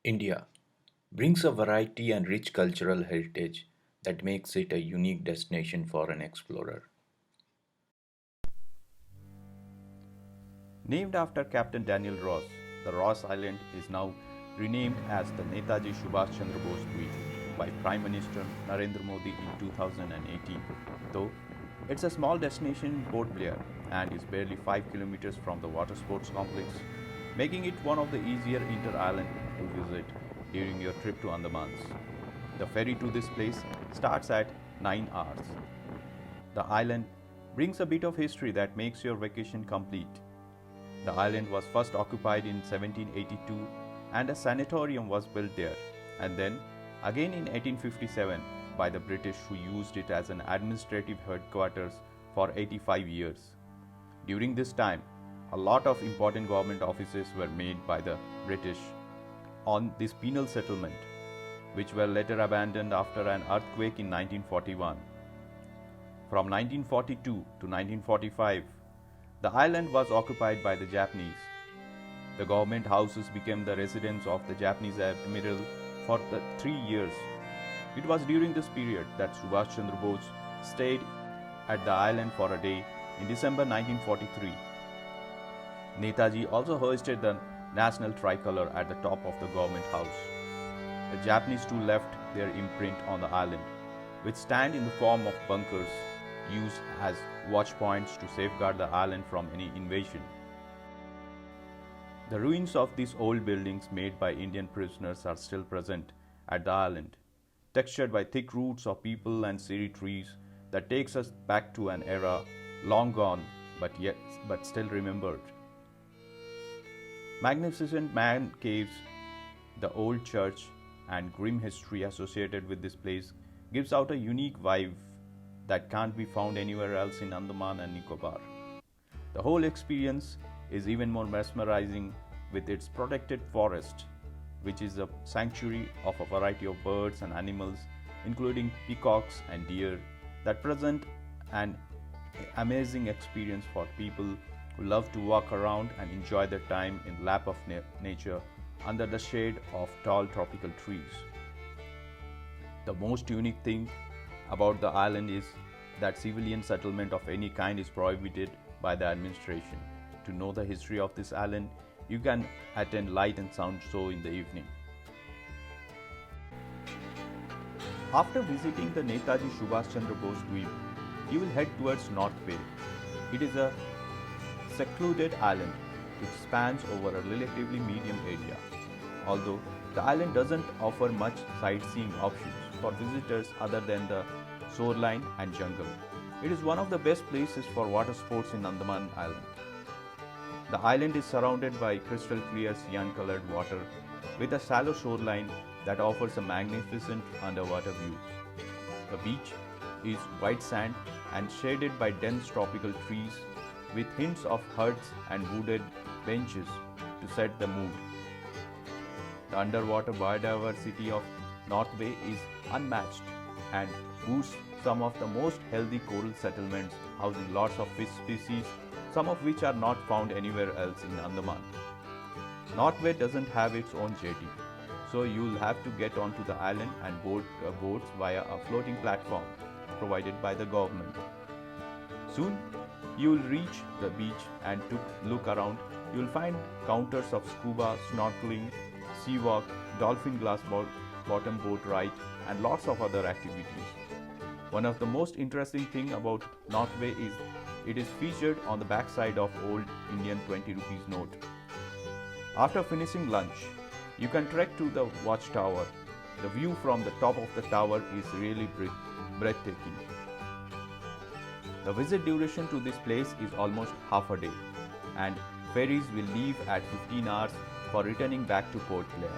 India brings a variety and rich cultural heritage that makes it a unique destination for an explorer. Named after Captain Daniel Ross, the Ross Island is now renamed as the Netaji Subhash Chandra Bose Dweep by Prime Minister Narendra Modi in 2018. Though it's a small destination in Port Blair and is barely 5 kilometers from the water sports complex, making it one of the easier inter-island to visit during your trip to Andamans. The ferry to this place starts at 9 hours. The island brings a bit of history that makes your vacation complete. The island was first occupied in 1782 and a sanatorium was built there, and then again in 1857 by the British, who used it as an administrative headquarters for 85 years. During this time, a lot of important government offices were made by the British on this penal settlement, which were later abandoned after an earthquake in 1941. From 1942 to 1945, the island was occupied by the Japanese. The government houses became the residence of the Japanese admiral for the 3 years. It was during this period that Subhash Chandra Bose stayed at the island for a day in December 1943. Netaji also hoisted the national tricolor at the top of the government house. The Japanese too left their imprint on the island, which stand in the form of bunkers used as watch points to safeguard the island from any invasion. The ruins of these old buildings made by Indian prisoners are still present at the island, textured by thick roots of people and siri trees that takes us back to an era long gone but still remembered. Magnificent man caves, the old church, and grim history associated with this place gives out a unique vibe that can't be found anywhere else in Andaman and Nicobar. The whole experience is even more mesmerizing with its protected forest, which is a sanctuary of a variety of birds and animals, including peacocks and deer, that present an amazing experience for people who love to walk around and enjoy their time in the lap of nature under the shade of tall tropical trees. The most unique thing about the island is that civilian settlement of any kind is prohibited by the administration. To know the history of this island, you can attend light and sound show in the evening. After visiting the Netaji Subhash Chandra Bose Dweep, you will head towards North Bay. It is a secluded island which spans over a relatively medium area. Although the island doesn't offer much sightseeing options for visitors other than the shoreline and jungle, it is one of the best places for water sports in Andaman Island. The island is surrounded by crystal clear cyan colored water with a shallow shoreline that offers a magnificent underwater view. The beach is white sand and shaded by dense tropical trees with hints of huts and wooded benches to set the mood. The underwater biodiversity of North Bay is unmatched and boasts some of the most healthy coral settlements housing lots of fish species, some of which are not found anywhere else in Andaman. North Bay doesn't have its own jetty, so you'll have to get onto the island and board boats via a floating platform provided by the government. Soon, you'll reach the beach and to look around, you'll find counters of scuba, snorkeling, sea walk, dolphin glass bottom boat ride, and lots of other activities. One of the most interesting thing about North Bay is it is featured on the backside of old Indian 20 rupees note. After finishing lunch, you can trek to the watchtower. The view from the top of the tower is really breathtaking. The visit duration to this place is almost half a day, and ferries will leave at 15 hours for returning back to Port Blair.